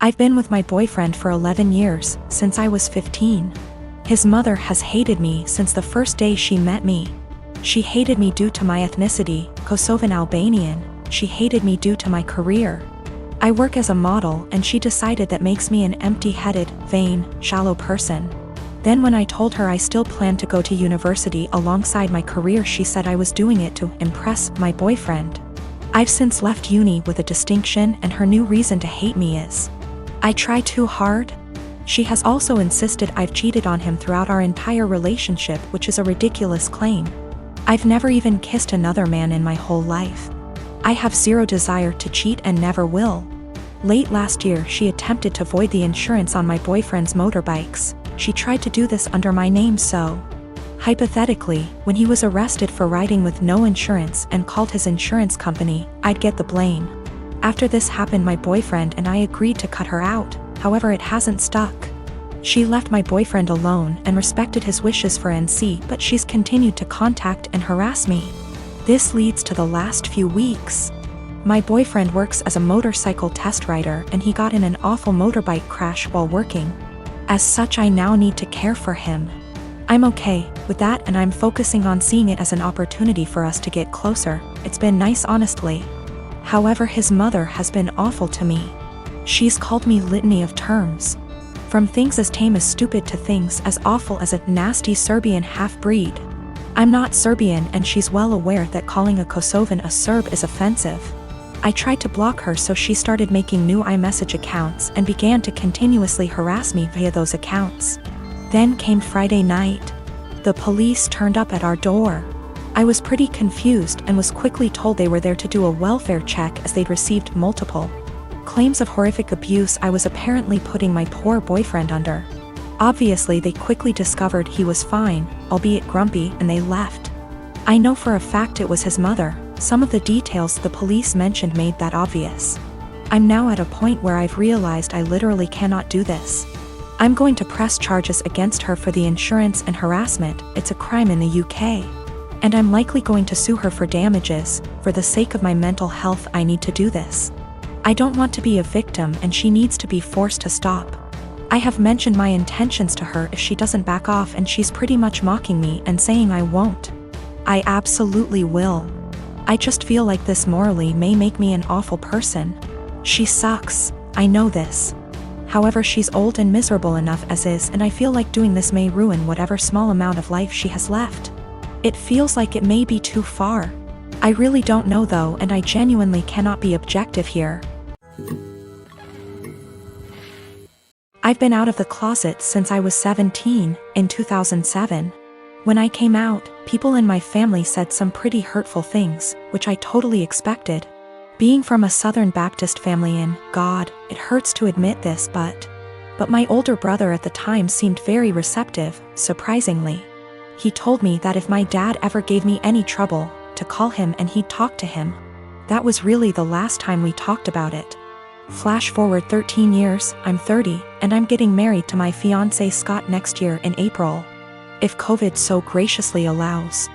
I've been with my boyfriend for 11 years, since I was 15. His mother has hated me since the first day she met me. She hated me due to my ethnicity, Kosovan Albanian. She hated me due to my career. I work as a model, and she decided that makes me an empty-headed, vain, shallow person. Then when I told her I still planned to go to university alongside my career, she said I was doing it to impress my boyfriend. I've since left uni with a distinction, and her new reason to hate me is I try too hard. She has also insisted I've cheated on him throughout our entire relationship, which is a ridiculous claim. I've never even kissed another man in my whole life. I have zero desire to cheat and never will. Late last year, she attempted to void the insurance on my boyfriend's motorbikes. She tried to do this under my name, so hypothetically, when he was arrested for riding with no insurance and called his insurance company, I'd get the blame. After this happened, my boyfriend and I agreed to cut her out. However, it hasn't stuck. She left my boyfriend alone and respected his wishes for NC, but she's continued to contact and harass me. This leads to the last few weeks. My boyfriend works as a motorcycle test rider, and he got in an awful motorbike crash while working. As such, I now need to care for him. I'm okay with that, and I'm focusing on seeing it as an opportunity for us to get closer. It's been nice, honestly. However, his mother has been awful to me. She's called me litany of terms. From things as tame as stupid to things as awful as a nasty Serbian half-breed. I'm not Serbian, and she's well aware that calling a Kosovan a Serb is offensive. I tried to block her, so she started making new iMessage accounts and began to continuously harass me via those accounts. Then came Friday night. The police turned up at our door. I was pretty confused and was quickly told they were there to do a welfare check as they'd received multiple claims of horrific abuse I was apparently putting my poor boyfriend under. Obviously, they quickly discovered he was fine, albeit grumpy, and they left. I know for a fact it was his mother. Some of the details the police mentioned made that obvious. I'm now at a point where I've realized I literally cannot do this. I'm going to press charges against her for the insurance and harassment. It's a crime in the UK. And I'm likely going to sue her for damages. For the sake of my mental health, I need to do this. I don't want to be a victim, and she needs to be forced to stop. I have mentioned my intentions to her if she doesn't back off, and she's pretty much mocking me and saying I won't. I absolutely will. I just feel like this morally may make me an awful person. She sucks, I know this. However, she's old and miserable enough as is, and I feel like doing this may ruin whatever small amount of life she has left. It feels like it may be too far. I really don't know though, and I genuinely cannot be objective here. I've been out of the closet since I was 17, in 2007. When I came out, people in my family said some pretty hurtful things, which I totally expected. Being from a Southern Baptist family, and God, it hurts to admit this, but my older brother at the time seemed very receptive, surprisingly. He told me that if my dad ever gave me any trouble, to call him and he'd talk to him. That was really the last time we talked about it. Flash forward 13 years, I'm 30, and I'm getting married to my fiancé Scott next year in April. If COVID so graciously allows.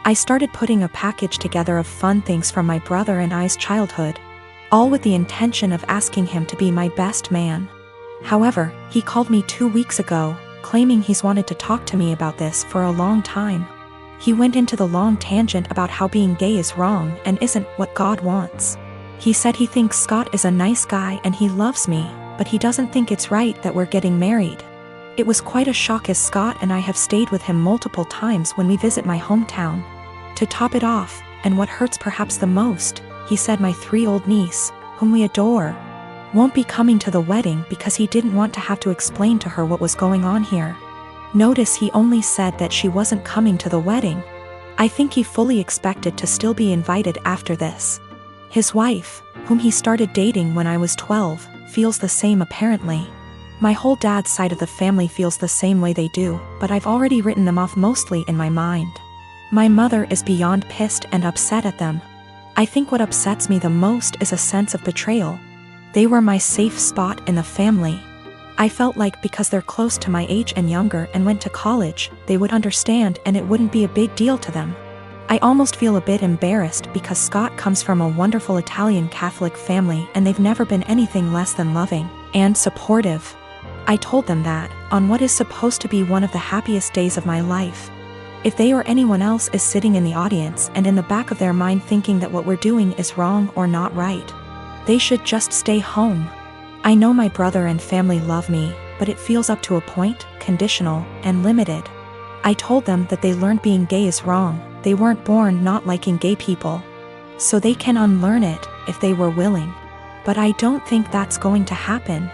I started putting a package together of fun things from my brother and I's childhood, all with the intention of asking him to be my best man. However, he called me 2 weeks ago, claiming he's wanted to talk to me about this for a long time. He went into the long tangent about how being gay is wrong and isn't what God wants. He said he thinks Scott is a nice guy and he loves me, but he doesn't think it's right that we're getting married. It was quite a shock, as Scott and I have stayed with him multiple times when we visit my hometown. To top it off, and what hurts perhaps the most, he said my 3-year-old niece, whom we adore, won't be coming to the wedding because he didn't want to have to explain to her what was going on here. Notice he only said that she wasn't coming to the wedding. I think he fully expected to still be invited after this. His wife, whom he started dating when I was 12, feels the same apparently. My whole dad's side of the family feels the same way they do, but I've already written them off mostly in my mind. My mother is beyond pissed and upset at them. I think what upsets me the most is a sense of betrayal. They were my safe spot in the family. I felt like because they're close to my age and younger and went to college, they would understand and it wouldn't be a big deal to them. I almost feel a bit embarrassed because Scott comes from a wonderful Italian Catholic family and they've never been anything less than loving. and supportive. I told them that, on what is supposed to be one of the happiest days of my life, if they or anyone else is sitting in the audience and in the back of their mind thinking that what we're doing is wrong or not right, they should just stay home. I know my brother and family love me, but it feels up to a point, conditional, and limited. I told them that they learned being gay is wrong, they weren't born not liking gay people. So they can unlearn it, if they were willing. But I don't think that's going to happen.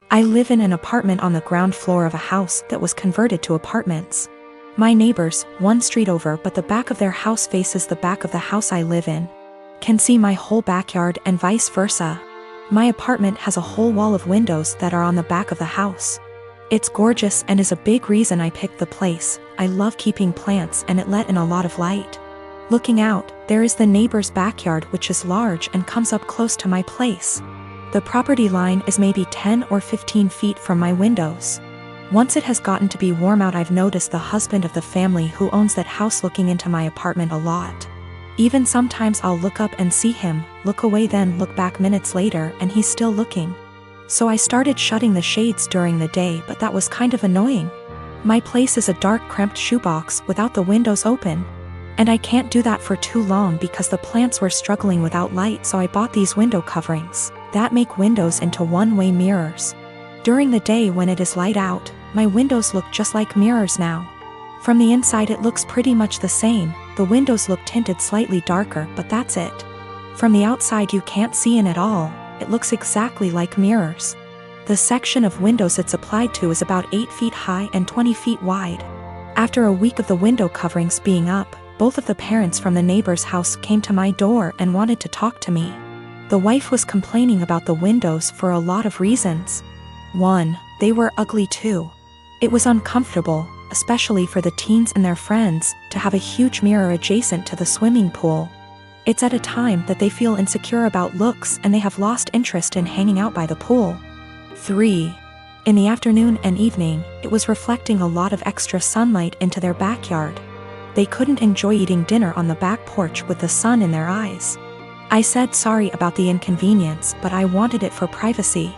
I live in an apartment on the ground floor of a house that was converted to apartments. My neighbors, one street over but the back of their house faces the back of the house I live in, can see my whole backyard and vice versa. My apartment has a whole wall of windows that are on the back of the house. It's gorgeous and is a big reason I picked the place. I love keeping plants and it let in a lot of light. Looking out, there is the neighbor's backyard which is large and comes up close to my place. The property line is maybe 10 or 15 feet from my windows. Once it has gotten to be warm out, I've noticed the husband of the family who owns that house looking into my apartment a lot. Even sometimes I'll look up and see him, look away then look back minutes later and he's still looking. So I started shutting the shades during the day, but that was kind of annoying. My place is a dark cramped shoebox without the windows open. And I can't do that for too long because the plants were struggling without light, so I bought these window coverings that make windows into one-way mirrors. During the day when it is light out, my windows look just like mirrors now. From the inside it looks pretty much the same, the windows look tinted slightly darker but that's it. From the outside you can't see in at all, it looks exactly like mirrors. The section of windows it's applied to is about 8 feet high and 20 feet wide. After a week of the window coverings being up, both of the parents from the neighbor's house came to my door and wanted to talk to me. The wife was complaining about the windows for a lot of reasons. 1. They were ugly too. It was uncomfortable, especially for the teens and their friends, to have a huge mirror adjacent to the swimming pool. It's at a time that they feel insecure about looks and they have lost interest in hanging out by the pool. 3. In the afternoon and evening, it was reflecting a lot of extra sunlight into their backyard. They couldn't enjoy eating dinner on the back porch with the sun in their eyes. I said sorry about the inconvenience, but I wanted it for privacy.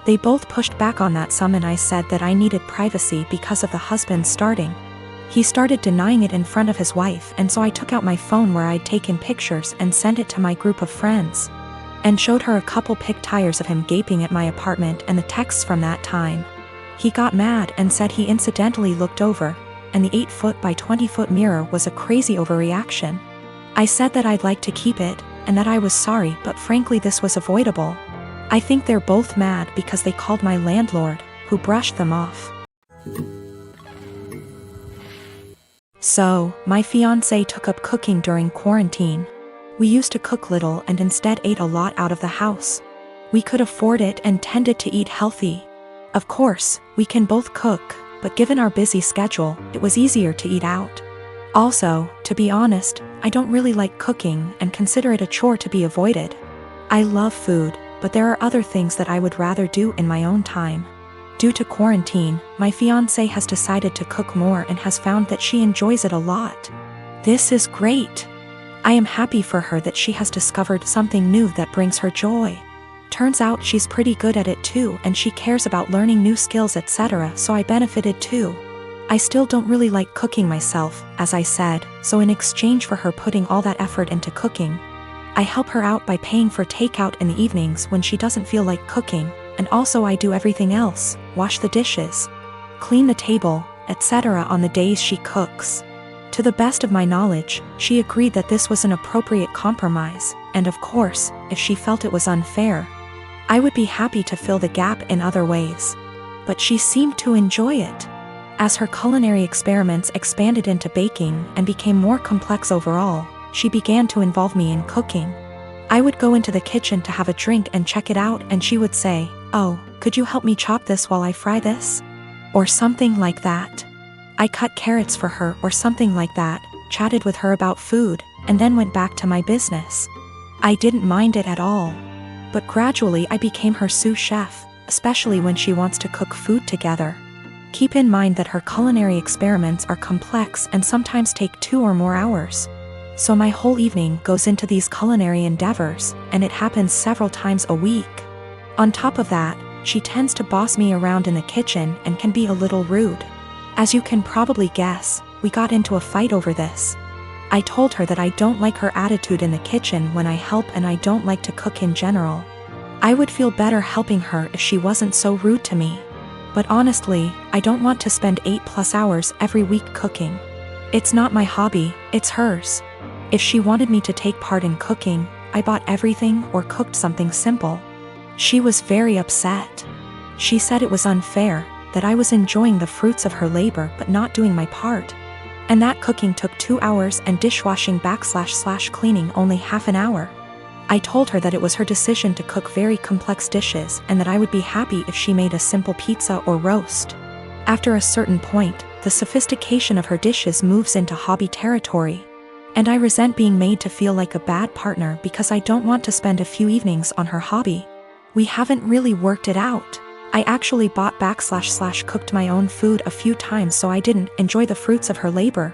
They both pushed back on that some and I said that I needed privacy because of the husband starting. He started denying it in front of his wife, and so I took out my phone where I'd taken pictures and sent it to my group of friends. And showed her a couple pic tires of him gaping at my apartment and the texts from that time. He got mad and said he incidentally looked over, and the 8-foot by 20-foot mirror was a crazy overreaction. I said that I'd like to keep it, and that I was sorry, but frankly this was avoidable. I think they're both mad because they called my landlord, who brushed them off. So, my fiancé took up cooking during quarantine. We used to cook little and instead ate a lot out of the house. We could afford it and tended to eat healthy. Of course, we can both cook, but given our busy schedule, it was easier to eat out. Also, to be honest, I don't really like cooking and consider it a chore to be avoided. I love food, but there are other things that I would rather do in my own time. Due to quarantine, my fiancé has decided to cook more and has found that she enjoys it a lot. This is great. I am happy for her that she has discovered something new that brings her joy. Turns out she's pretty good at it too, and she cares about learning new skills, etc., so I benefited too. I still don't really like cooking myself, as I said, so in exchange for her putting all that effort into cooking, I help her out by paying for takeout in the evenings when she doesn't feel like cooking, and also I do everything else, wash the dishes, clean the table, etc. on the days she cooks. To the best of my knowledge, she agreed that this was an appropriate compromise, and of course, if she felt it was unfair, I would be happy to fill the gap in other ways. But she seemed to enjoy it. As her culinary experiments expanded into baking and became more complex overall, she began to involve me in cooking. I would go into the kitchen to have a drink and check it out, and she would say, "Oh, could you help me chop this while I fry this?" Or something like that. I cut carrots for her or something like that, chatted with her about food, and then went back to my business. I didn't mind it at all. But gradually I became her sous chef, especially when she wants to cook food together. Keep in mind that her culinary experiments are complex and sometimes take 2 or more hours. So my whole evening goes into these culinary endeavors, and it happens several times a week. On top of that, she tends to boss me around in the kitchen and can be a little rude. As you can probably guess, we got into a fight over this. I told her that I don't like her attitude in the kitchen when I help, and I don't like to cook in general. I would feel better helping her if she wasn't so rude to me. But honestly, I don't want to spend 8+ hours every week cooking. It's not my hobby, it's hers. If she wanted me to take part in cooking, I bought everything or cooked something simple. She was very upset. She said it was unfair, that I was enjoying the fruits of her labor but not doing my part. And that cooking took 2 hours and dishwashing / cleaning only half an hour. I told her that it was her decision to cook very complex dishes and that I would be happy if she made a simple pizza or roast. After a certain point, the sophistication of her dishes moves into hobby territory. And I resent being made to feel like a bad partner because I don't want to spend a few evenings on her hobby. We haven't really worked it out. I actually bought / cooked my own food a few times so I didn't enjoy the fruits of her labor.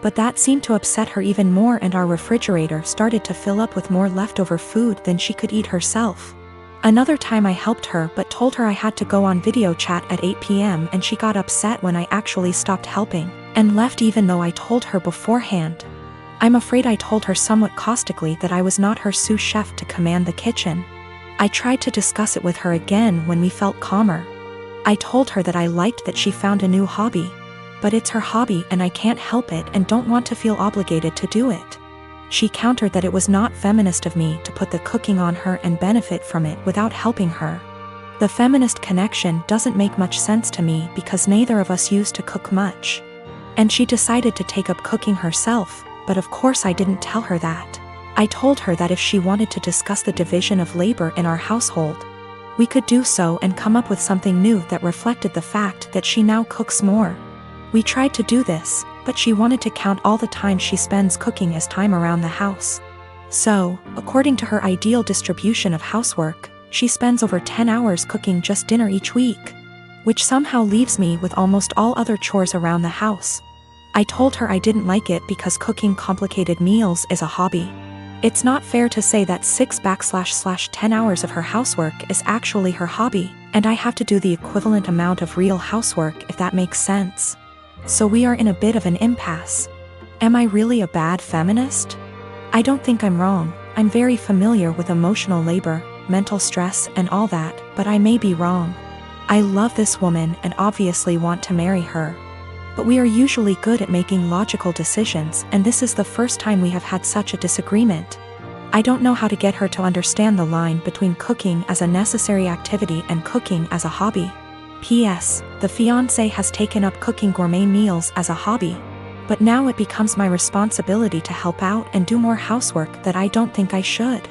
But that seemed to upset her even more, and our refrigerator started to fill up with more leftover food than she could eat herself. Another time I helped her but told her I had to go on video chat at 8 p.m. and she got upset when I actually stopped helping, and left even though I told her beforehand. I'm afraid I told her somewhat caustically that I was not her sous chef to command the kitchen. I tried to discuss it with her again when we felt calmer. I told her that I liked that she found a new hobby. But it's her hobby and I can't help it and don't want to feel obligated to do it. She countered that it was not feminist of me to put the cooking on her and benefit from it without helping her. The feminist connection doesn't make much sense to me because neither of us used to cook much. And she decided to take up cooking herself, but of course I didn't tell her that. I told her that if she wanted to discuss the division of labor in our household, we could do so and come up with something new that reflected the fact that she now cooks more. We tried to do this, but she wanted to count all the time she spends cooking as time around the house. So, according to her ideal distribution of housework, she spends over 10 hours cooking just dinner each week, which somehow leaves me with almost all other chores around the house. I told her I didn't like it because cooking complicated meals is a hobby. It's not fair to say that 6/10 hours of her housework is actually her hobby, and I have to do the equivalent amount of real housework if that makes sense. So we are in a bit of an impasse. Am I really a bad feminist? I don't think I'm wrong. I'm very familiar with emotional labor, mental stress, and all that, but I may be wrong. I love this woman and obviously want to marry her. But we are usually good at making logical decisions, and this is the first time we have had such a disagreement. I don't know how to get her to understand the line between cooking as a necessary activity and cooking as a hobby. P.S. The fiancé has taken up cooking gourmet meals as a hobby. But now it becomes my responsibility to help out and do more housework that I don't think I should.